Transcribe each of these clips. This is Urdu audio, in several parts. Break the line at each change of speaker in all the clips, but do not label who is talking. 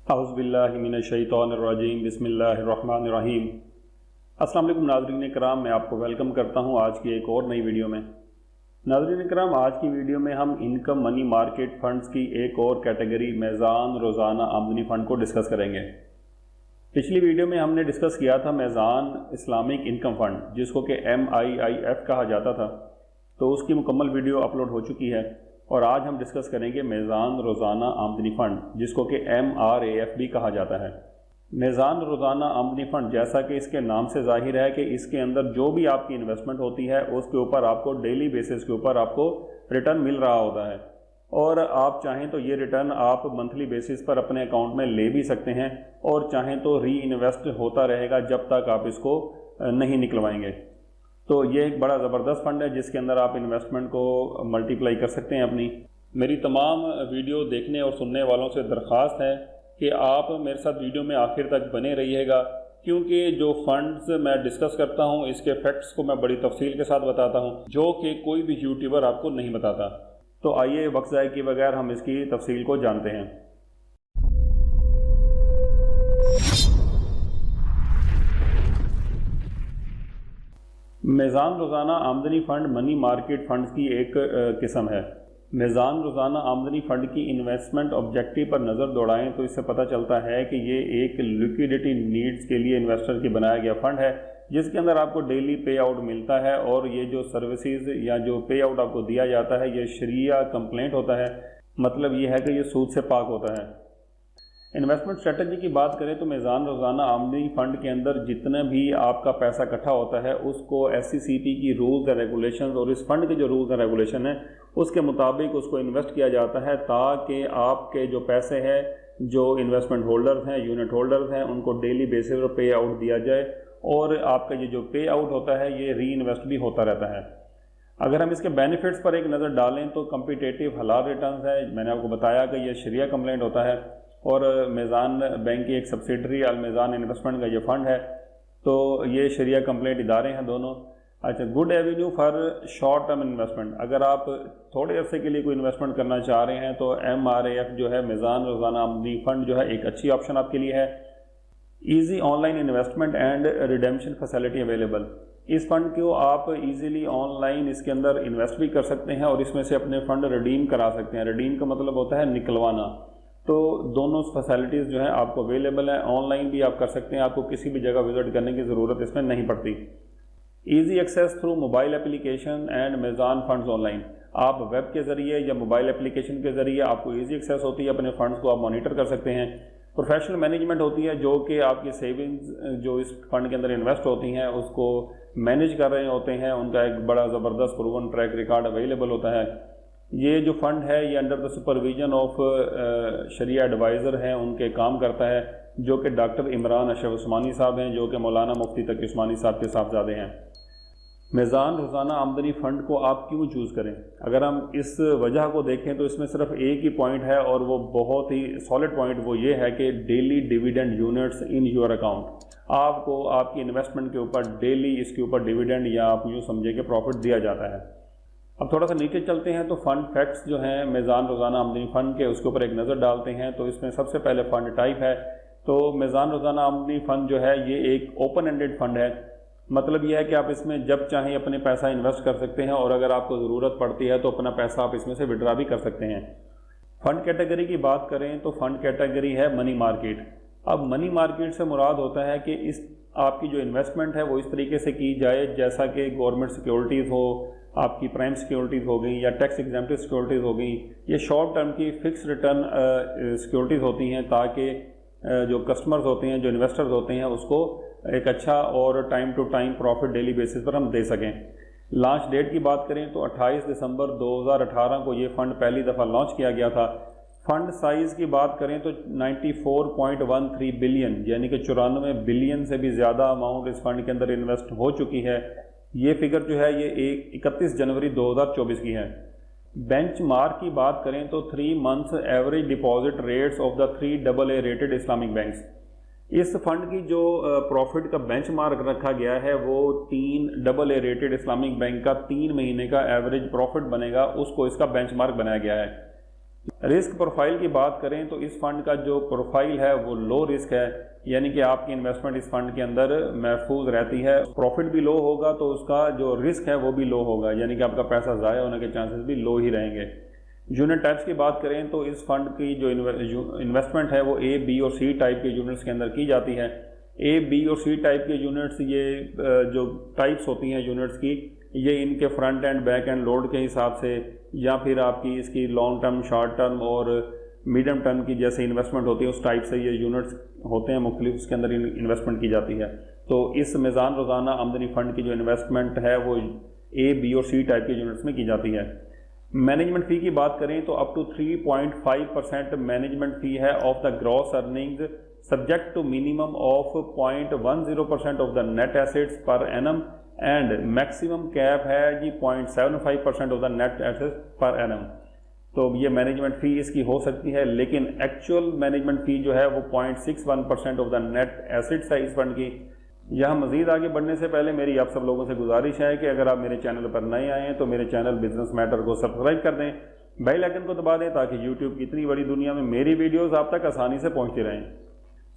اعوذ باللہ من الشیطان الرجیم بسم اللہ الرحمن الرحیم۔ السلام علیکم ناظرین اکرام، میں آپ کو ویلکم کرتا ہوں آج کی ایک اور نئی ویڈیو میں۔ ناظرین اکرام، آج کی ویڈیو میں ہم انکم منی مارکیٹ فنڈز کی ایک اور کیٹیگری میزان روزانہ آمدنی فنڈ کو ڈسکس کریں گے۔ پچھلی ویڈیو میں ہم نے ڈسکس کیا تھا میزان اسلامک انکم فنڈ، جس کو کہ MIIF کہا جاتا تھا، تو اس کی مکمل ویڈیو اپلوڈ ہو چکی ہے، اور آج ہم ڈسکس کریں گے میزان روزانہ آمدنی فنڈ، جس کو کہ MRAF بھی کہا جاتا ہے۔ میزان روزانہ آمدنی فنڈ، جیسا کہ اس کے نام سے ظاہر ہے کہ اس کے اندر جو بھی آپ کی انویسٹمنٹ ہوتی ہے اس کے اوپر آپ کو ڈیلی بیسس کے اوپر آپ کو ریٹرن مل رہا ہوتا ہے، اور آپ چاہیں تو یہ ریٹرن آپ منتھلی بیسس پر اپنے اکاؤنٹ میں لے بھی سکتے ہیں، اور چاہیں تو ری انویسٹ ہوتا رہے گا جب تک آپ اس کو نہیں نکلوائیں گے۔ تو یہ ایک بڑا زبردست فنڈ ہے جس کے اندر آپ انویسٹمنٹ کو ملٹیپلائی کر سکتے ہیں اپنی۔ میری تمام ویڈیو دیکھنے اور سننے والوں سے درخواست ہے کہ آپ میرے ساتھ ویڈیو میں آخر تک بنے رہیے گا، کیونکہ جو فنڈز میں ڈسکس کرتا ہوں اس کے فیکٹس کو میں بڑی تفصیل کے ساتھ بتاتا ہوں، جو کہ کوئی بھی یوٹیوبر آپ کو نہیں بتاتا۔ تو آئیے وقت ضائع کیے بغیر ہم اس کی تفصیل کو جانتے ہیں۔ میزان روزانہ آمدنی فنڈ منی مارکیٹ فنڈز کی ایک قسم ہے۔ میزان روزانہ آمدنی فنڈ کی انویسٹمنٹ آبجیکٹیو پر نظر دوڑائیں تو اس سے پتہ چلتا ہے کہ یہ ایک لیکوڈیٹی نیڈز کے لیے انویسٹر کی بنایا گیا فنڈ ہے، جس کے اندر آپ کو ڈیلی پے آؤٹ ملتا ہے، اور یہ جو سروسز یا جو پے آؤٹ آپ کو دیا جاتا ہے یہ شریعہ کمپلینٹ ہوتا ہے۔ مطلب یہ ہے کہ یہ سود سے پاک ہوتا ہے۔ انویسٹمنٹ اسٹریٹجی کی بات کریں تو میزان روزانہ آمدنی فنڈ کے اندر جتنا بھی آپ کا پیسہ اکٹھا ہوتا ہے اس کو SECP کی رولز اینڈ ریگولیشنز اور اس فنڈ کے جو رولز اینڈ ریگولیشن ہیں اس کے مطابق اس کو انویسٹ کیا جاتا ہے، تاکہ آپ کے جو پیسے ہیں جو انویسٹمنٹ ہولڈرز ہیں، یونٹ ہولڈرز ہیں، ان کو ڈیلی بیسس پر پے آؤٹ دیا جائے، اور آپ کا یہ جو پے آؤٹ ہوتا ہے یہ ری انویسٹ بھی ہوتا رہتا ہے۔ اگر ہم اس کے بینیفٹس پر ایک نظر ڈالیں تو کمپیٹیٹیو حلال ریٹرنز ہے۔ میں نے آپ کو بتایا کہ یہ شریعہ کمپلینٹ ہوتا ہے، اور میزان بینک کی ایک سبسیڈری المیزان انویسٹمنٹ کا یہ فنڈ ہے، تو یہ شریعہ کمپلینٹ ادارے ہیں دونوں۔ اچھا، good avenue for short term investment, اگر آپ تھوڑے عرصے کے لیے کوئی انویسٹمنٹ کرنا چاہ رہے ہیں تو MRAF جو ہے میزان روزانہ آمدنی فنڈ جو ہے ایک اچھی آپشن آپ کے لیے ہے۔ Easy online investment and redemption facility available, اس فنڈ کو آپ ایزیلی آن لائن اس کے اندر انویسٹ بھی کر سکتے ہیں اور اس میں سے اپنے فنڈ ریڈیم کرا سکتے ہیں۔ ریڈیم کا مطلب ہوتا ہے نکلوانا۔ تو دونوں فیسلٹیز جو ہیں آپ کو اویلیبل ہیں، آن لائن بھی آپ کر سکتے ہیں، آپ کو کسی بھی جگہ وزٹ کرنے کی ضرورت اس میں نہیں پڑتی۔ Easy access through mobile application and میزان فنڈز آن لائن، آپ ویب کے ذریعے یا موبائل اپلیکیشن کے ذریعے آپ کو ایزی ایکسیس ہوتی ہے، اپنے فنڈز کو آپ مانیٹر کر سکتے ہیں۔ پروفیشنل مینجمنٹ ہوتی ہے، جو کہ آپ کی سیونگز جو اس فنڈ کے اندر انویسٹ ہوتی ہیں اس کو مینیج کر رہے ہوتے ہیں، ان کا ایک بڑا زبردست پروون ٹریک ریکارڈ اویلیبل ہوتا ہے۔ یہ جو فنڈ ہے یہ انڈر دا سپرویژن آف شریعہ ایڈوائزر ہیں، ان کے کام کرتا ہے، جو کہ ڈاکٹر عمران اشرف عثمانی صاحب ہیں، جو کہ مولانا مفتی تقی عثمانی صاحب کے صاحبزادے ہیں۔ میزان روزانہ آمدنی فنڈ کو آپ کیوں چوز کریں؟ اگر ہم اس وجہ کو دیکھیں تو اس میں صرف ایک ہی پوائنٹ ہے، اور وہ بہت ہی سالڈ پوائنٹ، وہ یہ ہے کہ daily dividend units in your account, آپ کو آپ کی انویسٹمنٹ کے اوپر ڈیلی اس کے اوپر ڈیویڈنڈ یا آپ یوں سمجھیں کہ پروفٹ دیا جاتا ہے۔ اب تھوڑا سا نیچے چلتے ہیں تو فنڈ فیکٹس جو ہیں میزان روزانہ آمدنی فنڈ کے، اس کے اوپر ایک نظر ڈالتے ہیں۔ تو اس میں سب سے پہلے فنڈ ٹائپ ہے، تو میزان روزانہ آمدنی فنڈ جو ہے یہ ایک اوپن اینڈڈ فنڈ ہے۔ مطلب یہ ہے کہ آپ اس میں جب چاہیں اپنے پیسہ انویسٹ کر سکتے ہیں، اور اگر آپ کو ضرورت پڑتی ہے تو اپنا پیسہ آپ اس میں سے وڈرا بھی کر سکتے ہیں۔ فنڈ کیٹیگری کی بات کریں تو فنڈ کیٹیگری ہے منی مارکیٹ۔ اب منی مارکیٹ سے مراد ہوتا ہے کہ اس آپ کی جو انویسٹمنٹ ہے وہ اس طریقے سے کی جائے جیسا کہ گورنمنٹ سیکیورٹیز ہو، آپ کی پرائم سیکیورٹیز ہو گئیں یا ٹیکس ایگزیمپٹڈ سیکیورٹیز ہو گئیں، یہ شارٹ ٹرم کی فکس ریٹرن سیکیورٹیز ہوتی ہیں، تاکہ جو کسٹمرز ہوتے ہیں، جو انویسٹرز ہوتے ہیں، اس کو ایک اچھا اور time to time profit daily basis پر ہم دے سکیں۔ لانچ ڈیٹ کی بات کریں تو 28 دسمبر 2018 کو یہ فنڈ پہلی دفعہ لانچ کیا گیا تھا۔ فنڈ سائز کی بات کریں تو 94.13 بلین، یعنی کہ 94 بلین سے بھی زیادہ اماؤنٹ اس فنڈ کے اندر انویسٹ ہو چکی ہے۔ یہ فگر جو ہے یہ 31 جنوری 2024 کی ہے۔ بینچ مارک کی بات کریں تو 3 months average deposit rates of the 3 AA rated Islamic banks, اس فنڈ کی جو پروفٹ کا بینچ مارک رکھا گیا ہے وہ 3 AA ریٹڈ اسلامک بینک کا 3 مہینے کا ایوریج پروفٹ بنے گا، اس کو اس کا بینچ مارک بنایا گیا ہے۔ رسک پروفائل کی بات کریں تو اس فنڈ کا جو پروفائل ہے وہ لو رسک ہے، یعنی کہ آپ کی انویسٹمنٹ اس فنڈ کے اندر محفوظ رہتی ہے، پروفٹ بھی لو ہوگا تو اس کا جو رسک ہے وہ بھی لو ہوگا، یعنی کہ آپ کا پیسہ ضائع ہونے کے چانسز بھی لو ہی رہیں گے۔ یونٹ ٹائپس کی بات کریں تو اس فنڈ کی جو انویسٹمنٹ ہے وہ اے بی اور سی ٹائپ کے یونٹس کے اندر کی جاتی ہے۔ اے بی اور سی ٹائپ کے یونٹس، یہ جو ٹائپس ہوتی ہیں یونٹس کی، یہ ان کے front end back end load کے حساب سے یا پھر آپ کی اس کی لانگ ٹرم، شارٹ ٹرم اور میڈیم ٹرم کی جیسے انویسٹمنٹ ہوتی ہے اس ٹائپ سے یہ یونٹس ہوتے ہیں مختلف، اس کے اندر انویسٹمنٹ کی جاتی ہے۔ تو اس میزان روزانہ آمدنی فنڈ کی جو انویسٹمنٹ ہے وہ اے بی اور سی ٹائپ کے یونٹس میں کی جاتی ہے۔ مینجمنٹ فی کی بات کریں تو اپ ٹو 3.5% مینجمنٹ فی ہے of the gross earnings subject to minimum of 0.10% of the net assets per annum and maximum cap ہے جی 0.75% of the net assets per annum. تو یہ مینجمنٹ فی اس کی ہو سکتی ہے، لیکن ایکچوئل مینجمنٹ فی جو ہے وہ 0.61% آف دا نیٹ ایسیٹس ہے اس فنڈ کی۔ یہاں مزید آگے بڑھنے سے پہلے میری آپ سب لوگوں سے گزارش ہے کہ اگر آپ میرے چینل پر نئے آئے ہیں تو میرے چینل بزنس میٹر کو سبسکرائب کر دیں، بیل آئیکن کو دبا دیں تاکہ یوٹیوب کی اتنی بڑی دنیا میں میری ویڈیوز آپ تک آسانی سے پہنچتی رہیں۔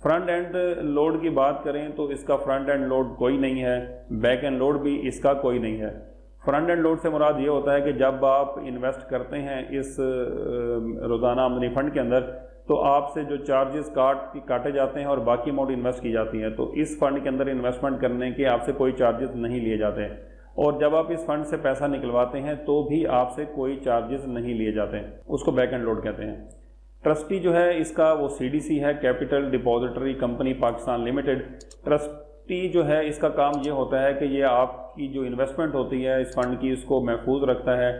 فرنٹ اینڈ لوڈ کی بات کریں تو اس کا فرنٹ اینڈ لوڈ کوئی نہیں ہے، بیک اینڈ لوڈ بھی اس کا کوئی نہیں ہے۔ فرنٹ اینڈ لوڈ سے مراد یہ ہوتا ہے کہ جب آپ انویسٹ کرتے ہیں اس روزانہ آمدنی فنڈ کے اندر تو آپ سے جو چارجز کاٹے جاتے ہیں اور باقی اماؤنٹ انویسٹ کی جاتی ہے، تو اس فنڈ کے اندر انویسٹمنٹ کرنے کے آپ سے کوئی چارجز نہیں لیے جاتے، اور جب آپ اس فنڈ سے پیسہ نکلواتے ہیں تو بھی آپ سے کوئی چارجز نہیں لیے جاتے، اس کو بیک اینڈ لوڈ کہتے ہیں۔ ٹرسٹی جو ہے اس کا وہ سی ڈی سی ہے، capital depository company Pakistan limited. Trustee جو ہے اس کا کام یہ ہوتا ہے کہ یہ آپ کی جو انویسٹمنٹ ہوتی ہے اس فنڈ کی اس کو محفوظ رکھتا ہے،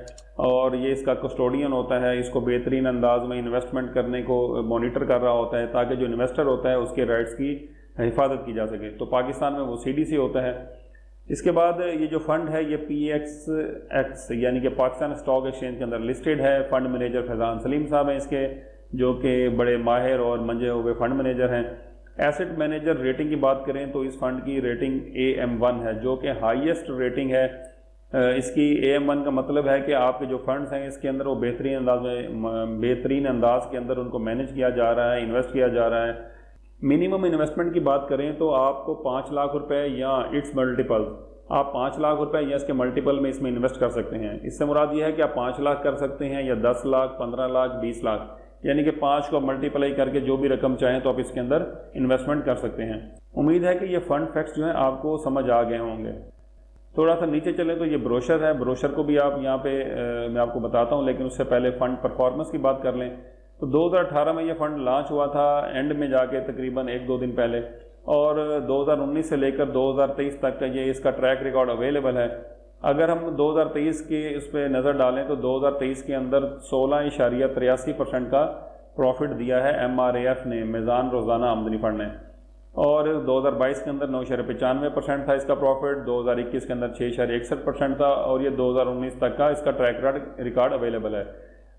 اور یہ اس کا کسٹوڈین ہوتا ہے، اس کو بہترین انداز میں انویسٹمنٹ کرنے کو مانیٹر کر رہا ہوتا ہے تاکہ جو انویسٹر ہوتا ہے اس کے رائٹس کی حفاظت کی جا سکے۔ تو پاکستان میں وہ سی ڈی سی ہوتا ہے۔ اس کے بعد یہ جو فنڈ ہے یہ پی ایکس یعنی کہ پاکستان اسٹاک ایکسچینج کے اندر لسٹڈ ہے۔ فنڈ مینیجر فیضان سلیم صاحب ہیں اس کے، جو کہ بڑے ماہر اور منجے ہوئے فنڈ مینیجر ہیں۔ ایسٹ مینیجر ریٹنگ کی بات کریں تو اس فنڈ کی ریٹنگ AM1 ہے، جو کہ ہائیسٹ ریٹنگ ہے۔ اس کی AM1 کا مطلب ہے کہ آپ کے جو فنڈز ہیں اس کے اندر وہ بہترین انداز کے اندر ان کو مینیج کیا جا رہا ہے، انویسٹ کیا جا رہا ہے۔ منیمم انویسٹمنٹ کی بات کریں تو آپ کو 5 لاکھ روپے یا اٹس ملٹیپل، آپ 5 لاکھ روپے یا اس کے ملٹیپل میں اس میں انویسٹ کر سکتے ہیں۔ اس سے مراد یہ ہے کہ آپ 5 لاکھ کر سکتے ہیں یا 10 لاکھ، 15 لاکھ، 20 لاکھ، یعنی کہ 5 کو ملٹیپلائی کر کے جو بھی رقم چاہیں تو آپ اس کے اندر انویسٹمنٹ کر سکتے ہیں۔ امید ہے کہ یہ فنڈ فیکٹس جو ہیں آپ کو سمجھ آ گئے ہوں گے۔ تھوڑا سا نیچے چلیں تو یہ بروشر ہے، بروشر کو بھی آپ یہاں پہ میں آپ کو بتاتا ہوں، لیکن اس سے پہلے فنڈ پرفارمنس کی بات کر لیں تو 2018 میں یہ فنڈ لانچ ہوا تھا، اینڈ میں جا کے تقریباً 1-2 دن پہلے، اور 2019 سے لے کر 2023 تک کا یہ اس کا ٹریک ریکارڈ اویلیبل ہے۔ اگر ہم 2023 کے اس پہ نظر ڈالیں تو 2023 کے اندر 16.83% کا پروفٹ دیا ہے MRAF نے، میزان روزانہ آمدنی فنڈ نے، اور 2022 کے اندر 9.95% تھا اس کا پروفٹ، 2021 کے اندر 6.61% تھا، اور یہ 2019 تک کا اس کا ٹریک ریکارڈ اویلیبل ہے۔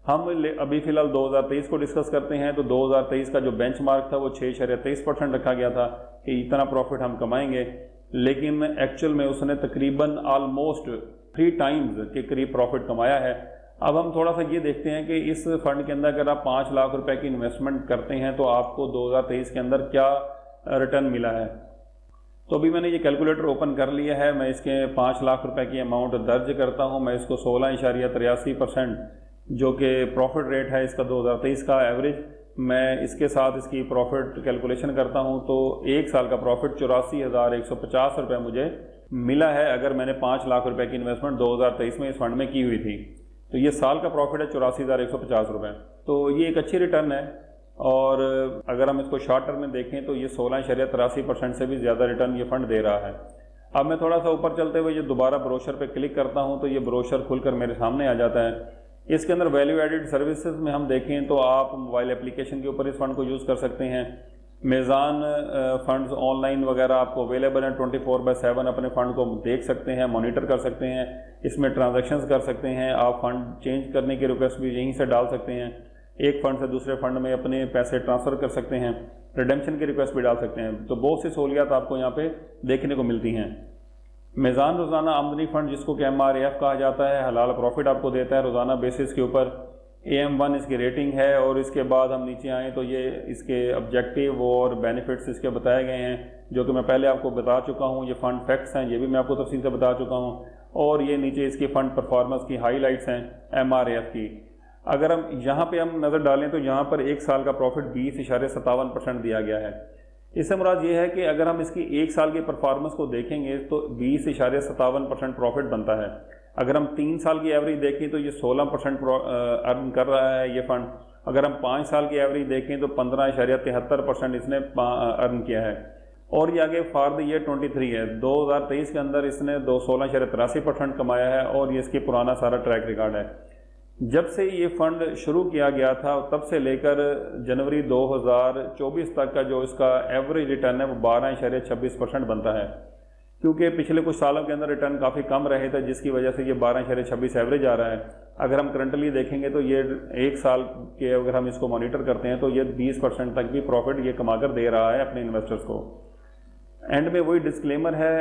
ہم ابھی فی الحال 2023 کو ڈسکس کرتے ہیں تو 2023 کا جو بینچ مارک تھا وہ 6.23% رکھا گیا تھا کہ اتنا پروفٹ ہم کمائیں گے، لیکن ایکچوئل میں اس نے تقریباً آلموسٹ 3 ٹائمز کے قریب پروفٹ کمایا ہے۔ اب ہم تھوڑا سا یہ دیکھتے ہیں کہ اس فنڈ کے اندر اگر آپ 5 لاکھ روپے کی انویسٹمنٹ کرتے ہیں تو آپ کو 2023 کے اندر کیا ریٹرن ملا ہے۔ تو ابھی میں نے یہ کیلکولیٹر اوپن کر لیا ہے، میں اس کے 5 لاکھ روپے کی اماؤنٹ درج کرتا ہوں، میں اس کو 16.83% جو کہ پروفٹ ریٹ ہے اس کا 2023 کا ایوریج، میں اس کے ساتھ اس کی پروفٹ کیلکولیشن کرتا ہوں تو 1 سال کا پروفٹ 84,150 روپے مجھے ملا ہے اگر میں نے 5 لاکھ روپے کی انویسٹمنٹ 2023 میں اس فنڈ میں کی ہوئی تھی۔ تو یہ سال کا پروفٹ ہے 84,150 روپے، تو یہ ایک اچھی ریٹرن ہے۔ اور اگر ہم اس کو شارٹ ٹرم میں دیکھیں تو یہ 16.83% سے بھی زیادہ ریٹرن یہ فنڈ دے رہا ہے۔ اب میں تھوڑا سا اوپر چلتے ہوئے یہ دوبارہ بروشر پہ کلک کرتا ہوں تو یہ بروشر کھل کر میرے سامنے آ جاتا ہے۔ اس کے اندر ویلیو ایڈڈ سروسز میں ہم دیکھیں تو آپ موبائل اپلیکیشن کے اوپر اس فنڈ کو یوز کر سکتے ہیں۔ میزان فنڈز آن لائن وغیرہ آپ کو اویلیبل ہیں، 24/7 اپنے فنڈ کو دیکھ سکتے ہیں، مانیٹر کر سکتے ہیں، اس میں ٹرانزیکشنز کر سکتے ہیں، آپ فنڈ چینج کرنے کی ریکویسٹ بھی یہیں سے ڈال سکتے ہیں، ایک فنڈ سے دوسرے فنڈ میں اپنے پیسے ٹرانسفر کر سکتے ہیں، ریڈیمپشن کی ریکویسٹ بھی ڈال سکتے ہیں۔ تو بہت سی سہولیات آپ کو یہاں پہ دیکھنے کو ملتی ہیں۔ میزان روزانہ آمدنی فنڈ جس کو کہ MRAF کہا جاتا ہے، حلال پروفٹ آپ کو دیتا ہے روزانہ بیسس کے اوپر۔ AM1 اس کی ریٹنگ ہے، اور اس کے بعد ہم نیچے آئیں تو یہ اس کے آبجیکٹیو اور بینیفٹس اس کے بتائے گئے ہیں، جو کہ میں پہلے آپ کو بتا چکا ہوں۔ یہ فنڈ فیکٹس ہیں، یہ بھی میں آپ کو تفصیل سے بتا چکا ہوں، اور یہ نیچے اس کی فنڈ پرفارمنس کی ہائی لائٹس ہیں MRAF کی۔ اگر ہم یہاں پہ ہم نظر ڈالیں تو یہاں پر ایک سال کا پروفٹ 20.57% دیا گیا ہے۔ اس سے مراد یہ ہے کہ اگر ہم اس کی ایک سال کی پرفارمنس کو دیکھیں گے تو 20.57% پروفٹ بنتا ہے۔ اگر ہم 3 سال کی ایوریج دیکھیں تو یہ 16% ارن کر رہا ہے یہ فنڈ۔ اگر ہم 5 سال کی ایوریج دیکھیں تو 15.73% اس نے ارن کیا ہے۔ اور یہ آگے فار دی ایئر 23 ہے، 2023 کے اندر اس نے 16.83% کمایا ہے، اور یہ اس کی پرانا سارا ٹریک ریکارڈ ہے۔ جب سے یہ فنڈ شروع کیا گیا تھا تب سے لے کر جنوری 2024 تک کا جو اس کا ایوریج ریٹرن ہے وہ 12.26% بنتا ہے، کیونکہ پچھلے کچھ سالوں کے اندر ریٹرن کافی کم رہے تھے، جس کی وجہ سے یہ 12.26 ایوریج آ رہا ہے۔ اگر ہم کرنٹلی دیکھیں گے تو یہ ایک سال کے اگر ہم اس کو مانیٹر کرتے ہیں تو یہ 20% تک بھی پروفٹ یہ کما کر دے رہا ہے اپنے انویسٹرز کو۔ اینڈ میں وہی ڈسکلیمر ہے،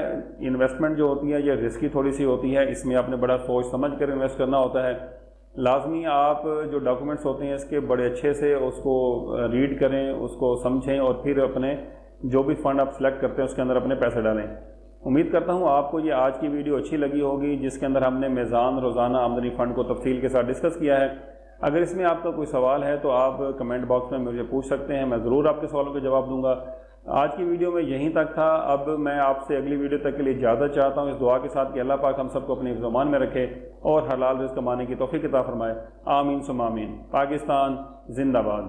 انویسٹمنٹ جو ہوتی ہے یہ رسکی تھوڑی سی ہوتی ہے، اس میں آپ نے بڑا سوچ سمجھ کر انویسٹ کرنا ہوتا ہے۔ لازمی آپ جو ڈاکومنٹس ہوتے ہیں اس کے بڑے اچھے سے اس کو ریڈ کریں، اس کو سمجھیں، اور پھر اپنے جو بھی فنڈ آپ سلیکٹ کرتے ہیں اس کے اندر اپنے پیسے ڈالیں۔ امید کرتا ہوں آپ کو یہ آج کی ویڈیو اچھی لگی ہوگی، جس کے اندر ہم نے میزان روزانہ آمدنی فنڈ کو تفصیل کے ساتھ ڈسکس کیا ہے۔ اگر اس میں آپ کا کوئی سوال ہے تو آپ کمنٹ باکس میں مجھے پوچھ سکتے ہیں، میں ضرور آپ کے سوالوں کے جواب دوں گا۔ آج کی ویڈیو میں یہیں تک تھا، اب میں آپ سے اگلی ویڈیو تک کے لیے اجازت چاہتا ہوں، اس دعا کے ساتھ کہ اللہ پاک ہم سب کو اپنے حفظ و امان میں رکھے اور حلال رزق کمانے کی توفیق عطا فرمائے۔ آمین ثم آمین۔ پاکستان زندہ باد۔